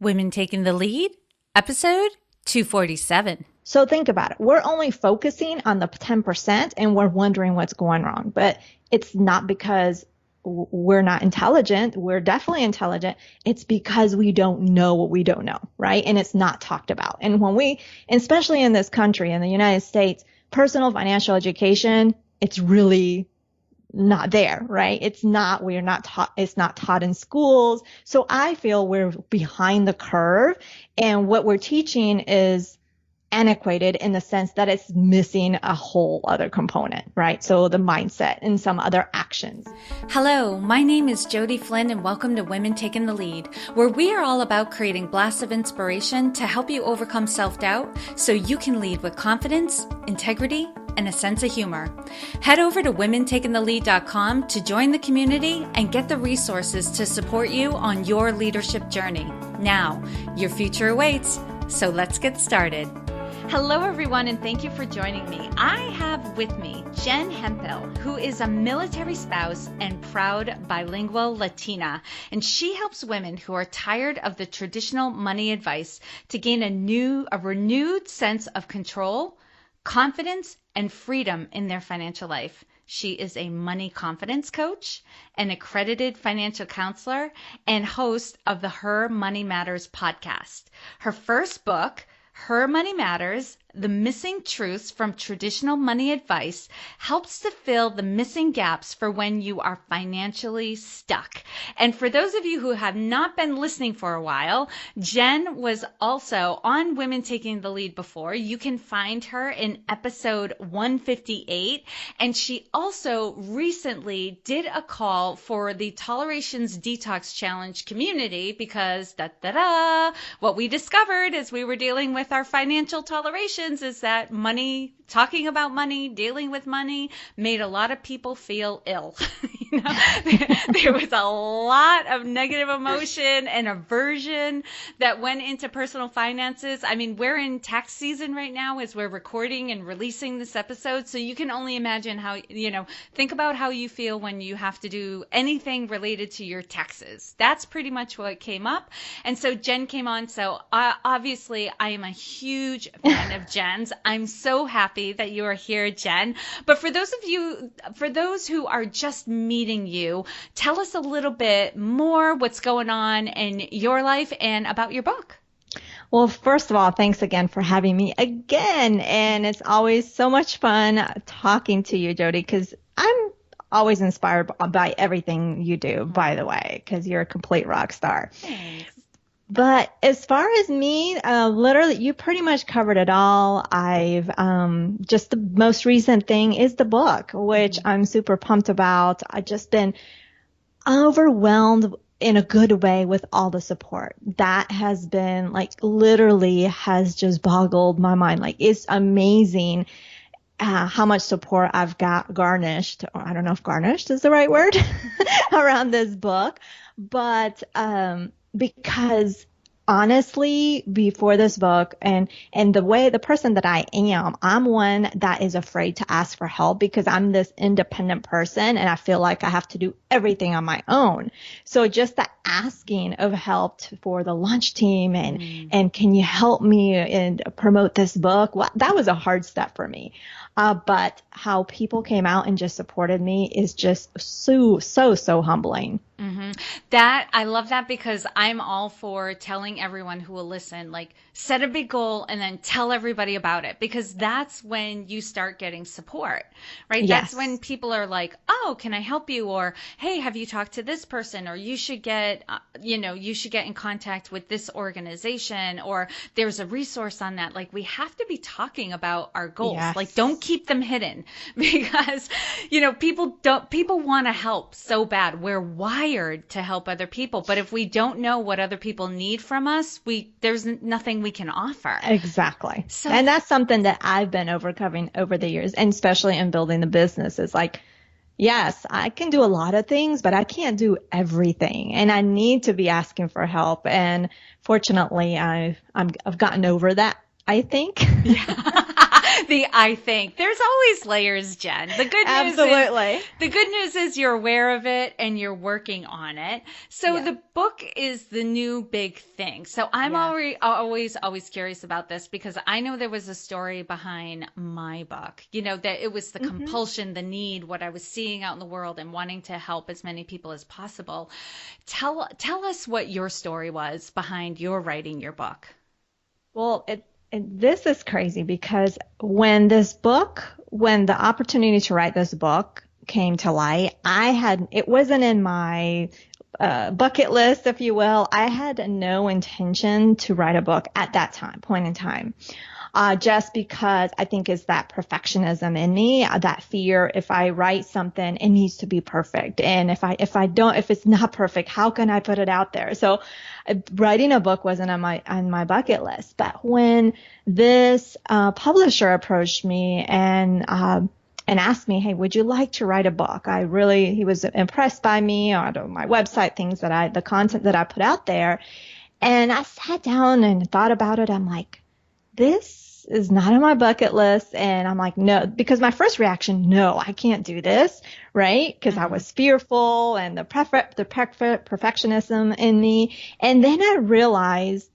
Women Taking the Lead, episode 247. So think about it. We're only focusing on the 10% and we're wondering what's going wrong. But it's not because we're not intelligent. We're definitely intelligent. It's because we don't know what we don't know, right? And it's not talked about. And especially in this country, in the United States, personal financial education, it's really not there, right? It's not taught in schools. So I feel we're behind the curve, and what we're teaching is antiquated in the sense that it's missing a whole other component, right? So the mindset and some other actions. Hello, my name is Jody Flynn and welcome to Women Taking the Lead, where we are all about creating blasts of inspiration to help you overcome self-doubt so you can lead with confidence, integrity, and a sense of humor. Head over to womentakingthelead.com to join the community and get the resources to support you on your leadership journey. Now, your future awaits, so let's get started. Hello, everyone, and thank you for joining me. I have with me Jen Hemphill, who is a military spouse and proud bilingual Latina, and she helps women who are tired of the traditional money advice to gain a renewed sense of control, confidence, and freedom in their financial life. She is a money confidence coach, an accredited financial counselor, and host of the Her Money Matters podcast. Her first book, Her Money Matters: The Missing Truths from Traditional Money Advice, helps to fill the missing gaps for when you are financially stuck. And for those of you who have not been listening for a while, Jen was also on Women Taking the Lead before. You can find her in episode 158. And she also recently did a call for the Tolerations Detox Challenge community because what we discovered as we were dealing with our financial toleration is that talking about money, dealing with money made a lot of people feel ill. There was a lot of negative emotion and aversion that went into personal finances. I mean, we're in tax season right now as we're recording and releasing this episode. So you can only imagine think about how you feel when you have to do anything related to your taxes. That's pretty much what came up. And so Jen came on. So obviously I am a huge fan of Jen's. I'm so happy that you are here, Jen. But for those who are just meeting you, tell us a little bit more what's going on in your life and about your book. Well, first of all, thanks again for having me again. And it's always so much fun talking to you, Jody, because I'm always inspired by everything you do, by the way, because you're a complete rock star. Thanks. But as far as me, literally, you pretty much covered it all. I've just the most recent thing is the book, which I'm super pumped about. I've just been overwhelmed in a good way with all the support. That has been literally has just boggled my mind. It's amazing how much support I've got garnished, or I don't know if garnished is the right word, around this book. But because honestly, before this book and the person that I am, I'm one that is afraid to ask for help because I'm this independent person and I feel like I have to do everything on my own. So just the asking of help for the launch team and can you help me and promote this book? Well, that was a hard step for me. But how people came out and just supported me is just so humbling. Mm-hmm. I love that because I'm all for telling everyone who will listen, set a big goal and then tell everybody about it, because that's when you start getting support, right? Yes. That's when people are like, oh, can I help you? Or, hey, have you talked to this person? Or you should get in contact with this organization, or there's a resource on that. We have to be talking about our goals. Yes. Don't keep them hidden because, people want to help so bad. We're wired to help other people. But if we don't know what other people need from us, there's nothing we can offer. Exactly. And that's something that I've been overcoming over the years, and especially in building the business. Is yes, I can do a lot of things, but I can't do everything. And I need to be asking for help. And fortunately, I've gotten over that, I think. Yeah. The I think. There's always layers, Jen. Absolutely. The good news is you're aware of it and you're working on it. So the book is the new big thing. So I'm always curious about this because I know there was a story behind my book. You know, that it was the compulsion, the need, what I was seeing out in the world and wanting to help as many people as possible. Tell us what your story was behind your writing your book. Well, this is crazy because when the opportunity to write this book came to light, it wasn't in my bucket list, if you will. I had no intention to write a book at that point in time. Just because I think it's that perfectionism in me, that fear, if I write something, it needs to be perfect. And if it's not perfect, how can I put it out there? So writing a book wasn't on my bucket list. But when this publisher approached me and asked me, hey, would you like to write a book? He was impressed by me, on my website, the content that I put out there. And I sat down and thought about it. I'm like, this is not on my bucket list. And I'm like, no, because my first reaction, no, I can't do this, right? Because I was fearful and the perfectionism in me. And then I realized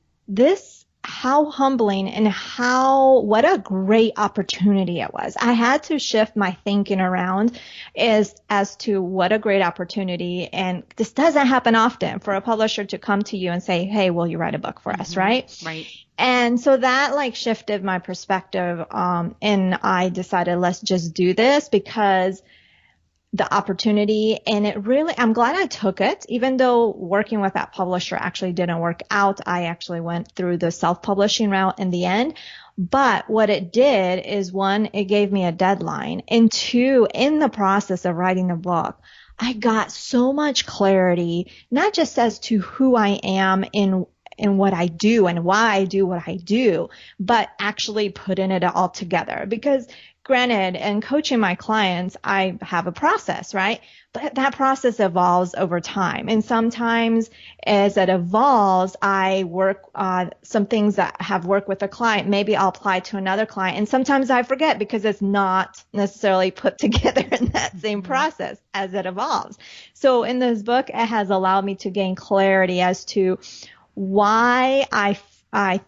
how humbling and what a great opportunity it was. I had to shift my thinking around as to what a great opportunity. And this doesn't happen often for a publisher to come to you and say, hey, will you write a book for us? Right. Right. And so that shifted my perspective. And I decided, let's just do this because the opportunity, and I'm glad I took it, even though working with that publisher actually didn't work out. I actually went through the self-publishing route in the end. But what it did is, one, it gave me a deadline. And two, in the process of writing the book, I got so much clarity, not just as to who I am in what I do and why I do what I do, but actually putting it all together. Because granted, in coaching my clients, I have a process, right? But that process evolves over time. And sometimes as it evolves, I work some things that have worked with a client. Maybe I'll apply to another client. And sometimes I forget because it's not necessarily put together in that same process as it evolves. So in this book, it has allowed me to gain clarity as to why I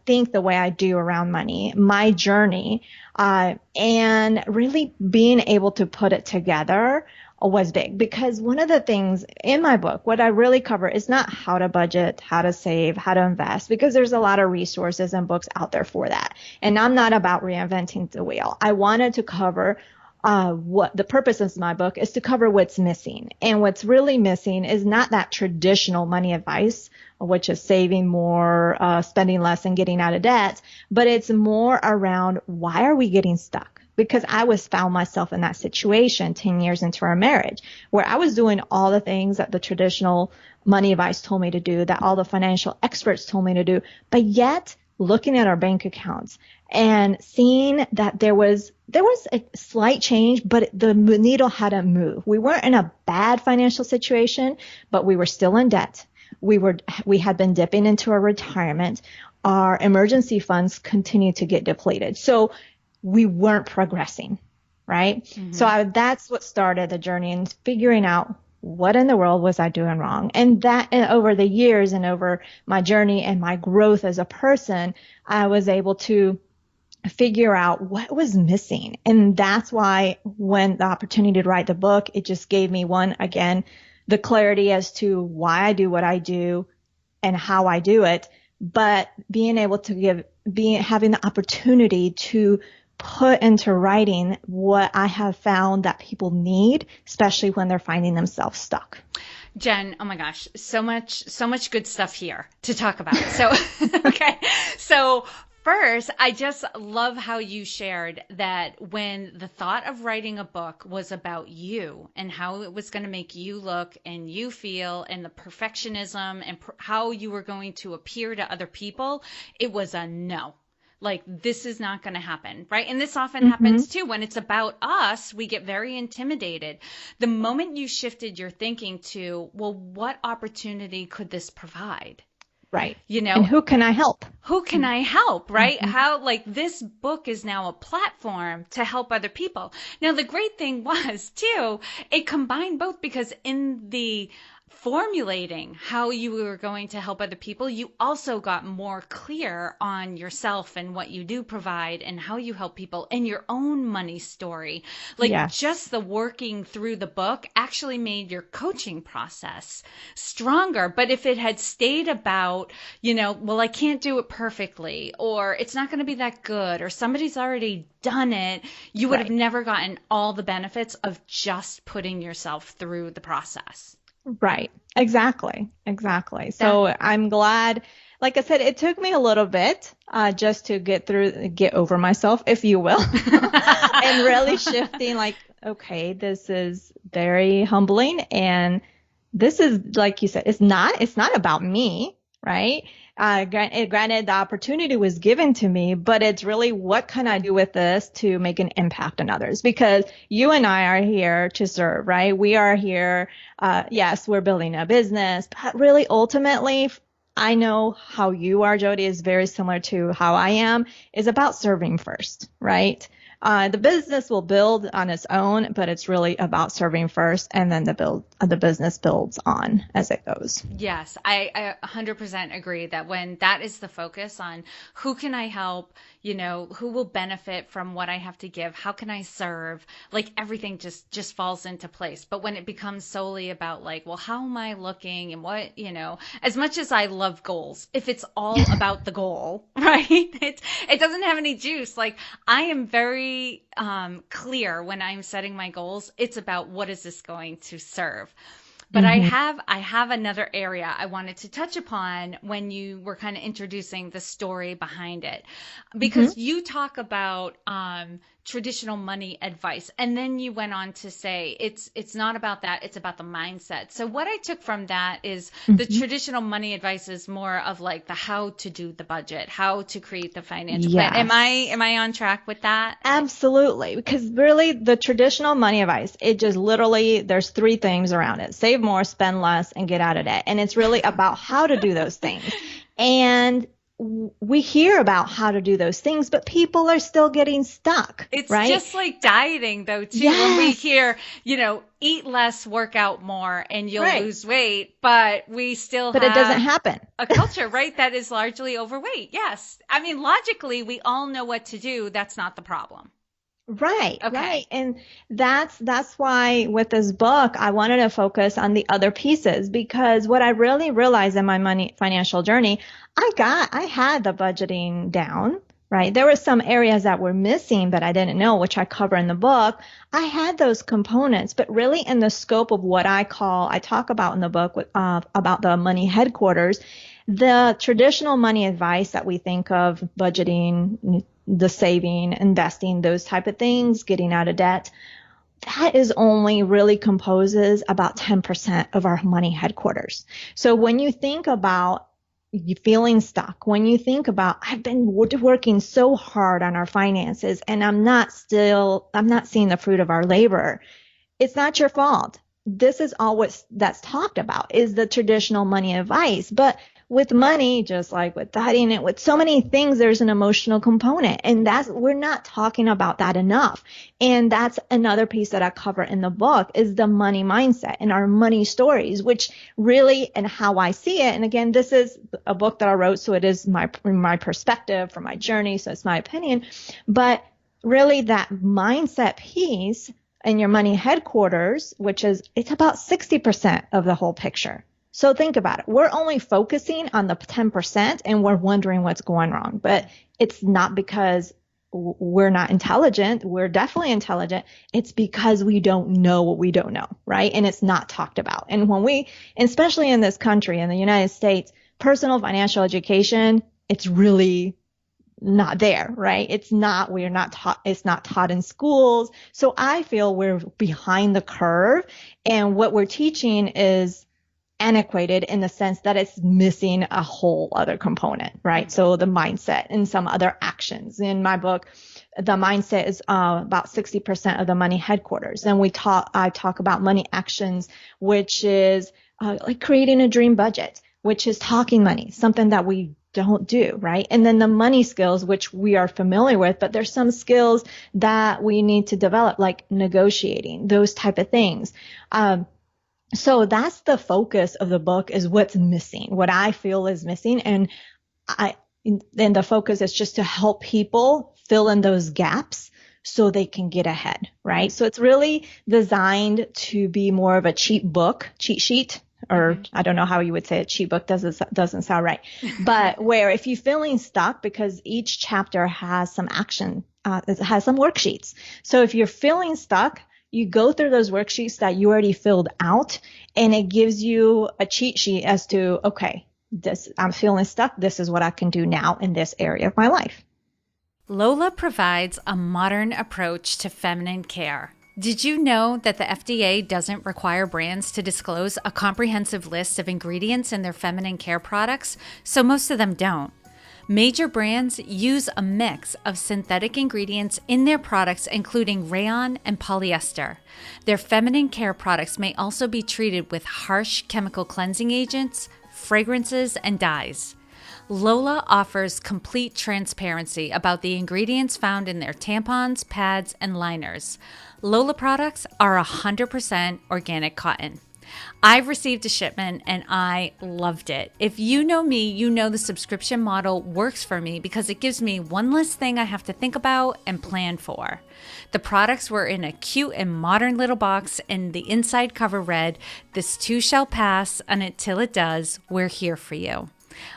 think the way I do around money, my journey, and really being able to put it together was big. Because one of the things in my book, what I really cover is not how to budget, how to save, how to invest, because there's a lot of resources and books out there for that. And I'm not about reinventing the wheel. I wanted to cover what the purpose of my book is, to cover what's missing. And what's really missing is not that traditional money advice, which is saving more, spending less, and getting out of debt, but it's more around, why are we getting stuck? Because I found myself in that situation 10 years into our marriage, where I was doing all the things that the traditional money advice told me to do, that all the financial experts told me to do, but yet looking at our bank accounts and seeing that there was a slight change, but the needle hadn't moved. We weren't in a bad financial situation, but we were still in debt. We had been dipping into our retirement. Our emergency funds continued to get depleted. So we weren't progressing, right? Mm-hmm. So that's what started the journey, and figuring out what in the world was I doing wrong. And that, and over the years and over my journey and my growth as a person, I was able to figure out what was missing. And that's why when the opportunity to write the book, it just gave me, the clarity as to why I do what I do and how I do it, but being able to having the opportunity to put into writing what I have found that people need, especially when they're finding themselves stuck. Jen, oh my gosh, so much good stuff here to talk about. So, okay. So first, I just love how you shared that when the thought of writing a book was about you and how it was going to make you look and you feel, and the perfectionism and how you were going to appear to other people, it was a no. Like, this is not going to happen, right? And this often happens too. When it's about us, we get very intimidated. The moment you shifted your thinking to, well, what opportunity could this provide? Right. You know, and who can I help? who can I help, right? How, like, this book is now a platform to help other people. Now, the great thing was, too, it combined both, because in the formulating how you were going to help other people, you also got more clear on yourself and what you do provide and how you help people and your own money story. Like, Yes. just the working through the book actually made your coaching process stronger. But if it had stayed about, well, I can't do it perfectly, or it's not going to be that good, or somebody's already done it, you would have Right. never gotten all the benefits of just putting yourself through the process. Right. Exactly. Exactly. So I'm glad, like I said, it took me a little bit, just to get over myself, if you will, and really shifting like, okay, this is very humbling. And this is, like you said, it's not about me, right? Granted, the opportunity was given to me, but it's really, what can I do with this to make an impact on others? Because you and I are here to serve, right? We are here. Yes, we're building a business, but really ultimately, I know how you are, Jody, is very similar to how I am, is about serving first, right? The business will build on its own, but it's really about serving first, and then the business builds on as it goes. Yes, I 100% agree that when that is the focus on who can I help, who will benefit from what I have to give, how can I serve, like, everything just falls into place. But when it becomes solely about, like, well, how am I looking, and what, as much as I love goals, if it's all about the goal, right, it doesn't have any juice. Like, I am very clear when I'm setting my goals. It's about, what is this going to serve? But I have another area I wanted to touch upon when you were kind of introducing the story behind it, because you talk about traditional money advice, and then you went on to say it's not about that, it's about the mindset. So what I took from that is the traditional money advice is more of like the how to do the budget, how to create the financial plan. Am I on track with that? Absolutely. Because really the traditional money advice, it just literally, there's three things around it: save more, spend less, and get out of debt. And it's really about how to do those things. And we hear about how to do those things, but people are still getting stuck. It's right? just like dieting, though, too. Yes. When we hear, eat less, work out more, and you'll lose weight, but we still But have it doesn't happen. a culture, right, that is largely overweight. Yes. I mean, logically, we all know what to do. That's not the problem. Right, Okay. right. And that's why with this book, I wanted to focus on the other pieces, because what I really realized in my financial journey, I had the budgeting down, right? There were some areas that were missing, but I didn't know, which I cover in the book. I had those components, but really in the scope of what I talk about in the book about the money headquarters, the traditional money advice that we think of, budgeting, the saving, investing, those type of things, getting out of debt, that is only really composes about 10% of our money headquarters. So when you think about you feeling stuck, when you think about, I've been working so hard on our finances and I'm not seeing the fruit of our labor, it's not your fault. This is all that's talked about is the traditional money advice. But with money, just like with dieting and with so many things, there's an emotional component, and we're not talking about that enough. And that's another piece that I cover in the book is the money mindset and our money stories, which really, and how I see it. And again, this is a book that I wrote, so it is my perspective from my journey. So it's my opinion, but really that mindset piece in your money headquarters, it's about 60% of the whole picture. So think about it. We're only focusing on the 10% and we're wondering what's going wrong. But it's not because we're not intelligent. We're definitely intelligent. It's because we don't know what we don't know, right? And it's not talked about. And especially in this country, in the United States, personal financial education, it's really not there, right? It's not taught in schools. So I feel we're behind the curve, and what we're teaching is antiquated in the sense that it's missing a whole other component, right? So the mindset and some other actions. In my book, the mindset is about 60% of the money headquarters. And I talk about money actions, which is like creating a dream budget, which is talking money, something that we don't do, right? And then the money skills, which we are familiar with, but there's some skills that we need to develop, like negotiating, those type of things. So that's the focus of the book, is what's missing, what I feel is missing. And then the focus is just to help people fill in those gaps so they can get ahead, right? So it's really designed to be more of a cheat sheet, or I don't know how you would say it. Cheat book doesn't sound right. But where if you're feeling stuck, because each chapter has some action, it has some worksheets. So if you're feeling stuck, you go through those worksheets that you already filled out, and it gives you a cheat sheet as to, okay, I'm feeling stuck. This is what I can do now in this area of my life. Lola provides a modern approach to feminine care. Did you know that the FDA doesn't require brands to disclose a comprehensive list of ingredients in their feminine care products? So most of them don't. Major brands use a mix of synthetic ingredients in their products, including rayon and polyester. Their feminine care products may also be treated with harsh chemical cleansing agents, fragrances, and dyes. Lola offers complete transparency about the ingredients found in their tampons, pads, and liners. Lola products are 100% organic cotton. I've received a shipment and I loved it. If you know me, you know the subscription model works for me because it gives me one less thing I have to think about and plan for. The products were in a cute and modern little box, and the inside cover read, "This too shall pass, and until it does, we're here for you."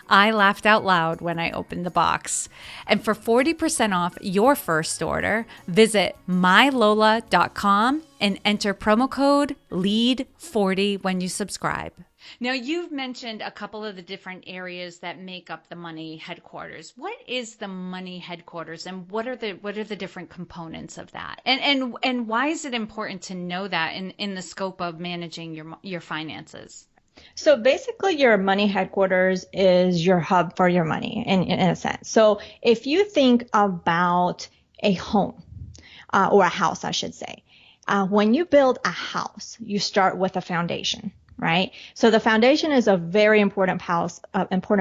I laughed out loud when I opened the box. And for 40% off your first order, visit mylola.com and enter promo code LEAD40 when you subscribe. Now, you've mentioned a couple of the different areas that make up the money headquarters. What is the money headquarters, and what are the different components of that? And why is it important to know that in the scope of managing your finances? So basically, your money headquarters is your hub for your money in a sense. So if you think about a home, or a house, I should say, when you build a house, you start with a foundation, right? So the foundation is a very important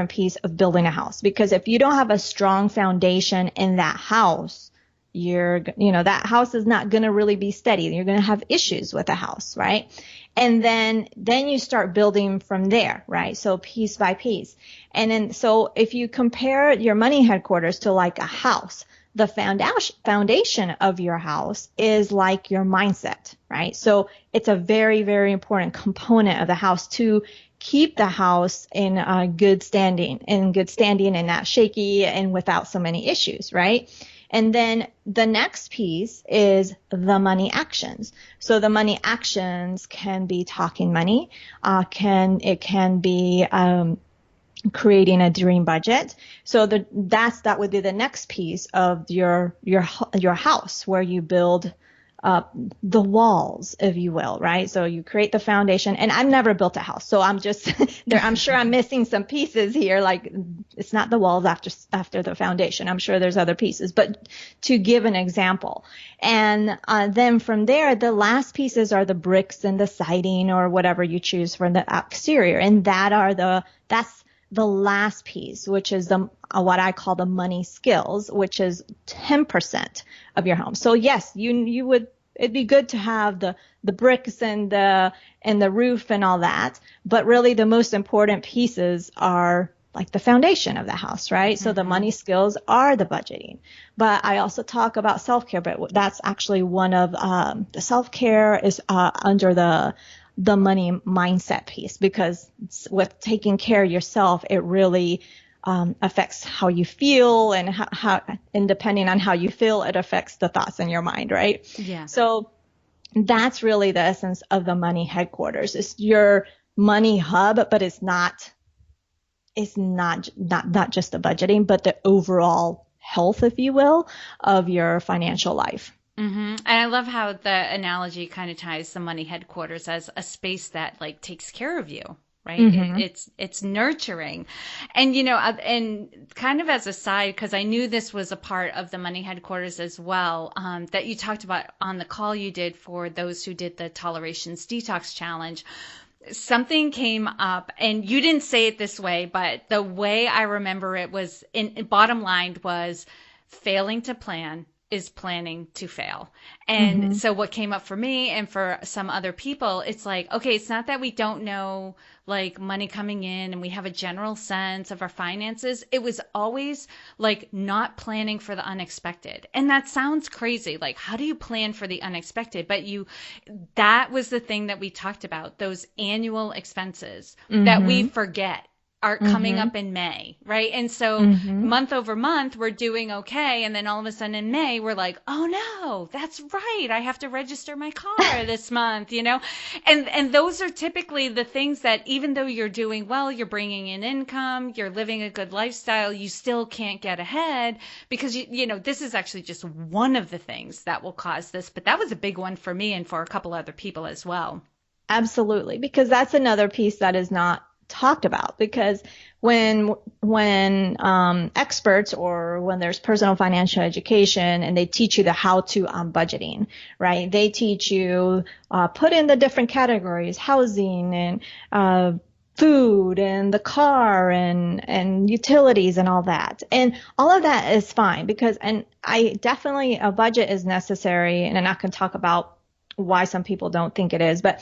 piece of building a house, because if you don't have a strong foundation in that house, that house is not going to really be steady. You're going to have issues with the house, right? And then you start building from there, right? So piece by piece. And then, so if you compare your money headquarters to like a house, the foundation of your house is like your mindset, right? So it's a very, very important component of the house to keep the house in good standing and not shaky and without so many issues, right? And then the next piece is the money actions. So the money actions can be talking money, it can be creating a dream budget. So that would be the next piece of your house, where you build the walls, if you will, right? So you create the foundation, and I've never built a house, so I'm just there. I'm sure I'm missing some pieces here. Like, it's not the walls after the foundation. I'm sure there's other pieces, but to give an example. And then from there, the last pieces are the bricks and the siding or whatever you choose for the exterior, and that's the last piece, which is what I call the money skills, which is 10% of your home. So yes, it'd be good to have the bricks and the roof and all that, but really the most important pieces are like the foundation of the house, right? Mm-hmm. So the money skills are the budgeting. But I also talk about self-care, but that's actually one of the self-care is under the money mindset piece, because with taking care of yourself, it really affects how you feel, and and depending on how you feel, it affects the thoughts in your mind, right? Yeah. So that's really the essence of the money headquarters. It's your money hub, but it's not just the budgeting, but the overall health, if you will, of your financial life. Mm-hmm. And I love how the analogy kind of ties the money headquarters as a space that like takes care of you, right? Mm-hmm. It's nurturing. And, and kind of as a side, because I knew this was a part of the money headquarters as well, that you talked about on the call you did for those who did the Tolerations Detox Challenge. something came up, and you didn't say it this way, but the way I remember it was, bottom line was, failing to plan is planning to fail. And so what came up for me and for some other people, it's like, okay, it's not that we don't know like money coming in and we have a general sense of our finances. It was always like not planning for the unexpected. And that sounds crazy. Like, how do you plan for the unexpected? But that was the thing that we talked about, those annual expenses that we forget are coming up in May, right? And so month over month, we're doing okay. And then all of a sudden in May, we're like, oh no, that's right. I have to register my car this month, you know? And those are typically the things that even though you're doing well, you're bringing in income, you're living a good lifestyle, you still can't get ahead because, you know, this is actually just one of the things that will cause this. But that was a big one for me and for a couple other people as well. Absolutely. Because that's another piece that is not talked about, because when experts or when there's personal financial education and they teach you the how to on budgeting, right? They teach you put in the different categories, housing and food and the car and utilities and all that. And all of that is fine because, and I definitely, a budget is necessary, and I can talk about why some people don't think it is, but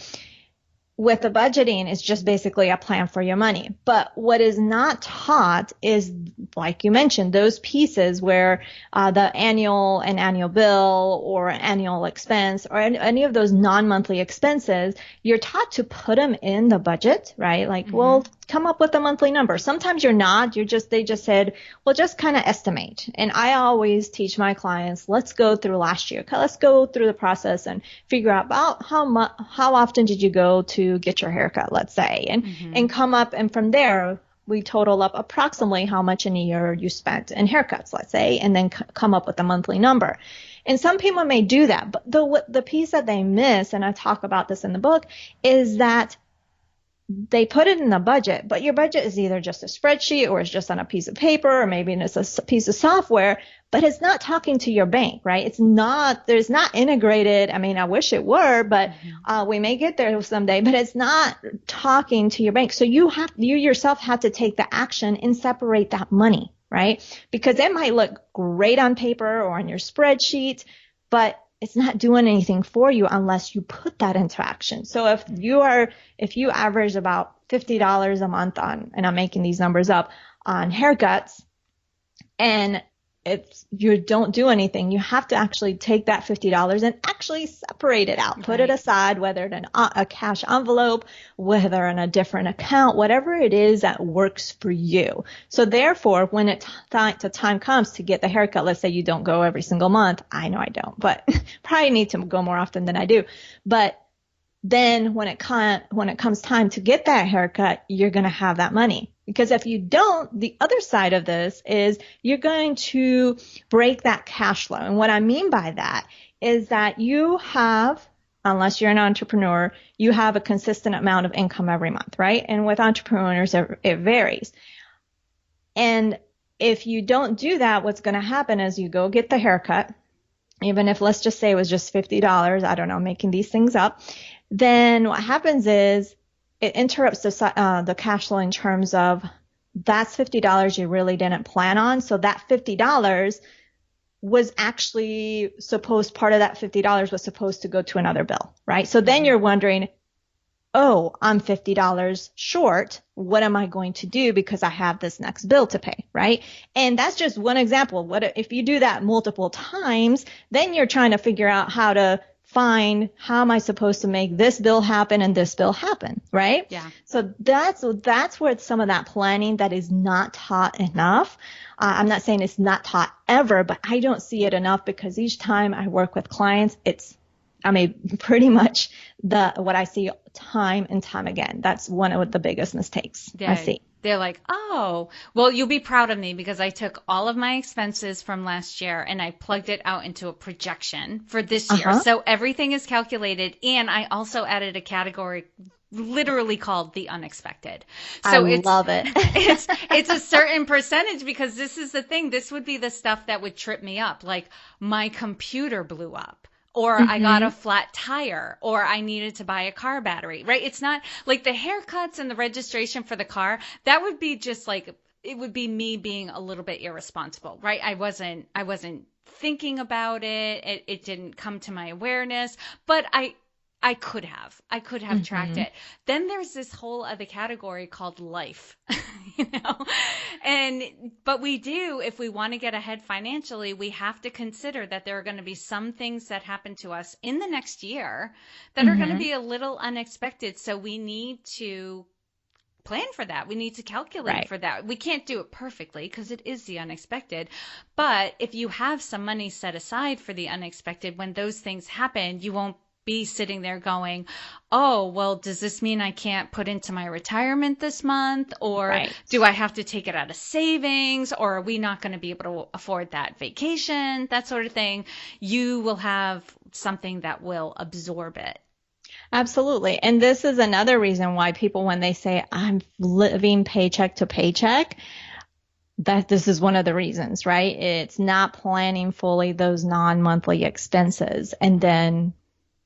with the budgeting, it's just basically a plan for your money. But what is not taught is, like you mentioned, those pieces where the annual bill or annual expense or any of those non-monthly expenses, you're taught to put them in the budget, right? Like, well, come up with a monthly number. Sometimes you're not. They just said, well, just kind of estimate. And I always teach my clients, let's go through last year. Let's go through the process and figure out about how often did you go to get your haircut, let's say, and come up. And from there, we total up approximately how much in a year you spent in haircuts, let's say, and then come up with a monthly number. And some people may do that, but the piece that they miss, and I talk about this in the book, is that they put it in the budget, but your budget is either just a spreadsheet or it's just on a piece of paper, or maybe it's a piece of software, but it's not talking to your bank, right? There's not integrated. I mean, I wish it were, but we may get there someday, but it's not talking to your bank. So you yourself have to take the action and separate that money, right? Because it might look great on paper or on your spreadsheet, but it's not doing anything for you unless you put that into action. So if you average about $50 a month on, and I'm making these numbers up, on haircuts, and if you don't do anything, you have to actually take that $50 and actually separate it out, put it aside, whether in a cash envelope, whether in a different account, whatever it is that works for you. So therefore, when the time comes to get the haircut, let's say you don't go every single month. I know I don't, but probably need to go more often than I do. But then when it comes time to get that haircut, you're going to have that money. Because if you don't, the other side of this is you're going to break that cash flow. And what I mean by that is that you have, unless you're an entrepreneur, you have a consistent amount of income every month, right? And with entrepreneurs, it varies. And if you don't do that, what's going to happen is you go get the haircut, even if, let's just say it was just $50, I don't know, making these things up. Then what happens is it interrupts the cash flow in terms of that's $50 you really didn't plan on. So that $50 was actually part of that $50 was supposed to go to another bill, right? So then you're wondering, oh, I'm $50 short. What am I going to do because I have this next bill to pay, right? And that's just one example. What if you do that multiple times, then you're trying to figure out how to find how am I supposed to make this bill happen and this bill happen, right? Yeah. So that's where some of that planning that is not taught enough. I'm not saying it's not taught ever, but I don't see it enough because each time I work with clients, pretty much what I see time and time again. That's one of the biggest mistakes I see. They're like, oh, well, you'll be proud of me because I took all of my expenses from last year and I plugged it out into a projection for this year. So everything is calculated. And I also added a category literally called the unexpected. So I love it. it's a certain percentage because this is the thing. This would be the stuff that would trip me up. Like my computer blew up. or I got a flat tire, or I needed to buy a car battery, right? It's not like the haircuts and the registration for the car. That would be just like, it would be me being a little bit irresponsible, right? I wasn't thinking about it. It didn't come to my awareness, but I could have tracked it. Then there's this whole other category called life, you know, but if we want to get ahead financially, we have to consider that there are going to be some things that happen to us in the next year that are going to be a little unexpected. So we need to plan for that. We need to calculate for that. We can't do it perfectly because it is the unexpected. But if you have some money set aside for the unexpected, when those things happen, you won't be sitting there going, oh, well, does this mean I can't put into my retirement this month? Or do I have to take it out of savings? Or are we not going to be able to afford that vacation? That sort of thing. You will have something that will absorb it. Absolutely. And this is another reason why people, when they say I'm living paycheck to paycheck, that this is one of the reasons, right? It's not planning fully those non-monthly expenses. And then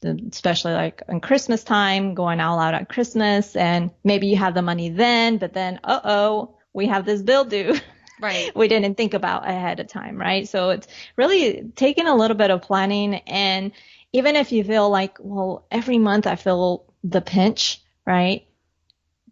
especially like on Christmas time, going all out at Christmas, and maybe you have the money then, but then, we have this bill due. Right. We didn't think about ahead of time, right? So it's really taking a little bit of planning. And even if you feel like, well, every month I feel the pinch, right?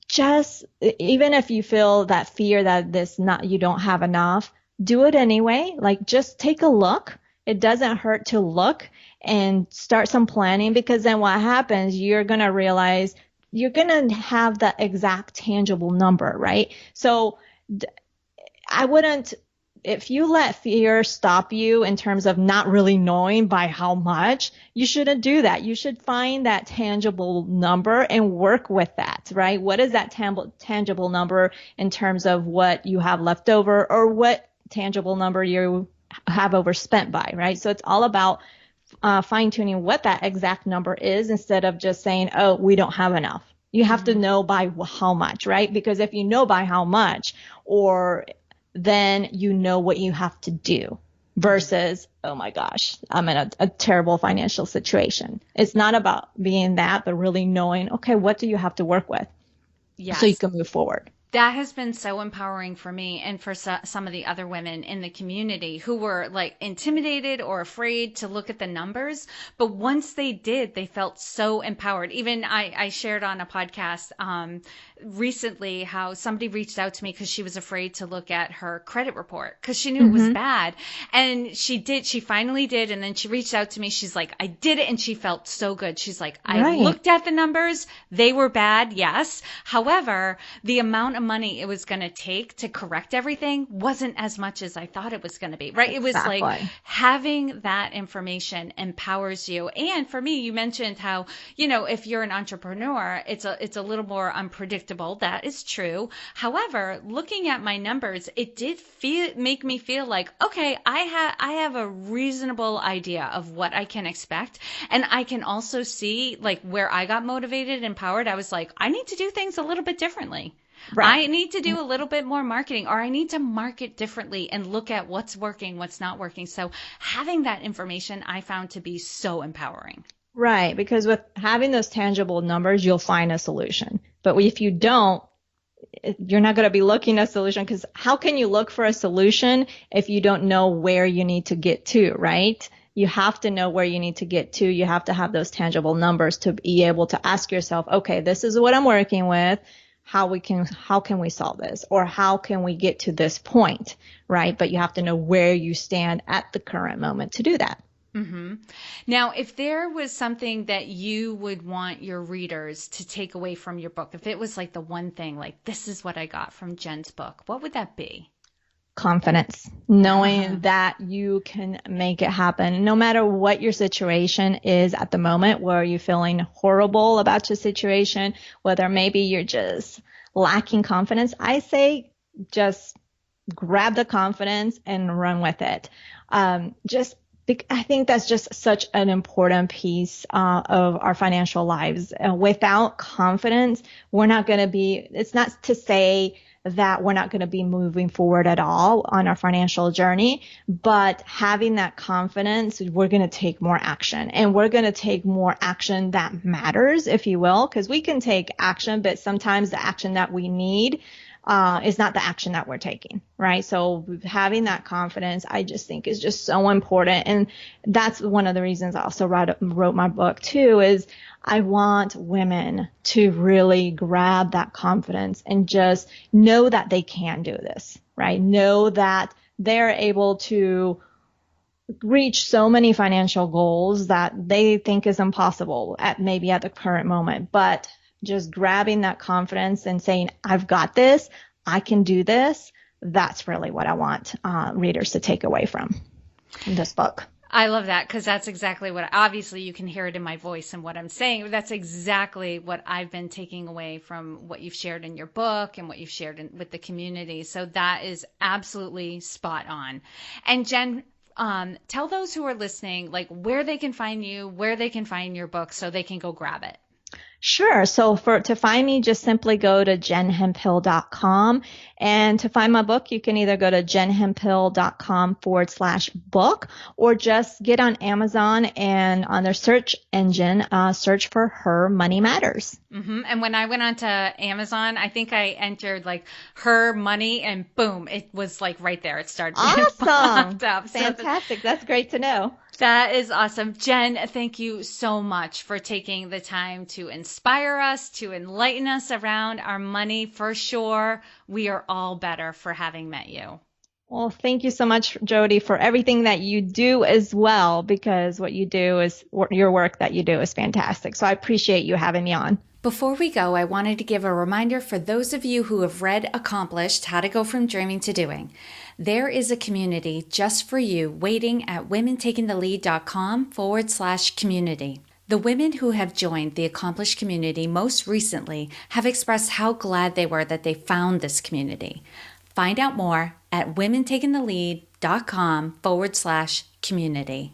Just even if you feel that fear that you don't have enough, do it anyway. Like just take a look. It doesn't hurt to look and start some planning, because then what happens, you're going to realize you're going to have the exact tangible number, right? So I wouldn't, if you let fear stop you in terms of not really knowing by how much, you shouldn't do that. You should find that tangible number and work with that, right? What is that tangible number in terms of what you have left over, or what tangible number you have overspent by, right? So it's all about fine-tuning what that exact number is, instead of just saying, oh, we don't have enough. You have to know by how much, right? Because if you know by how much, or then you know what you have to do, versus, oh my gosh, I'm in a terrible financial situation. It's not about being that, but really knowing, okay, what do you have to work with? Yes. So you can move forward. That has been so empowering for me and for some of the other women in the community who were like intimidated or afraid to look at the numbers. But once they did, they felt so empowered. Even I shared on a podcast recently how somebody reached out to me because she was afraid to look at her credit report because she knew it was bad. And she finally did. And then she reached out to me. She's like, I did it. And she felt so good. She's like, I looked at the numbers. They were bad. Yes. However, the amount of money it was going to take to correct everything wasn't as much as I thought it was going to be, right? It was like having that information empowers you. And for me, you mentioned how, if you're an entrepreneur, it's a little more unpredictable. That is true. However, looking at my numbers, it did make me feel like, okay, I have a reasonable idea of what I can expect. And I can also see like where I got motivated and empowered. I was like, I need to do things a little bit differently. Right. I need to do a little bit more marketing, or I need to market differently and look at what's working, what's not working. So having that information I found to be so empowering. Right. Because with having those tangible numbers, you'll find a solution. But if you don't, you're not going to be looking at a solution, because how can you look for a solution if you don't know where you need to get to, right? You have to know where you need to get to. You have to have those tangible numbers to be able to ask yourself, okay, this is what I'm working with. How can we solve this, or how can we get to this point, right? But you have to know where you stand at the current moment to do that. Mm-hmm. Now, if there was something that you would want your readers to take away from your book, if it was like the one thing, like this is what I got from Jen's book, what would that be? Confidence, knowing that you can make it happen no matter what your situation is at the moment, where you're feeling horrible about your situation, whether maybe you're just lacking confidence. I say just grab the confidence and run with it. I think that's just such an important piece of our financial lives. Without confidence, we're not going to be, it's not to say that we're not going to be moving forward at all on our financial journey. But having that confidence, we're going to take more action, and we're going to take more action that matters, if you will, because we can take action, but sometimes the action that we need is not the action that we're taking, right? So having that confidence, I just think is just so important. And that's one of the reasons I also wrote my book too, is I want women to really grab that confidence and just know that they can do this, right? Know that they're able to reach so many financial goals that they think is impossible at the current moment, but just grabbing that confidence and saying, I've got this, I can do this. That's really what I want readers to take away from this book. I love that, because that's exactly what, obviously you can hear it in my voice and what I'm saying. That's exactly what I've been taking away from what you've shared in your book and what you've shared with the community. So that is absolutely spot on. And Jen, tell those who are listening, like, where they can find you, where they can find your book so they can go grab it. Sure. So to find me, just simply go to jenhemphill.com. And to find my book, you can either go to jenhemphill.com/book, or just get on Amazon and on their search engine, search for Her Money Matters. Mm-hmm. And when I went onto Amazon, I think I entered like Her Money, and boom, it was like right there. It started Awesome. up. Fantastic. That's great to know. That is awesome. Jen, thank you so much for taking the time to inspire us, to enlighten us around our money. For sure, we are all better for having met you. Well, thank you so much, Jody, for everything that you do as well, because what you do is, your work that you do is fantastic. So I appreciate you having me on. Before we go, I wanted to give a reminder for those of you who have read Accomplished, How to Go from Dreaming to Doing. There is a community just for you waiting at womentakingthelead.com/community. The women who have joined the Accomplished community most recently have expressed how glad they were that they found this community. Find out more at womentakingthelead.com/community.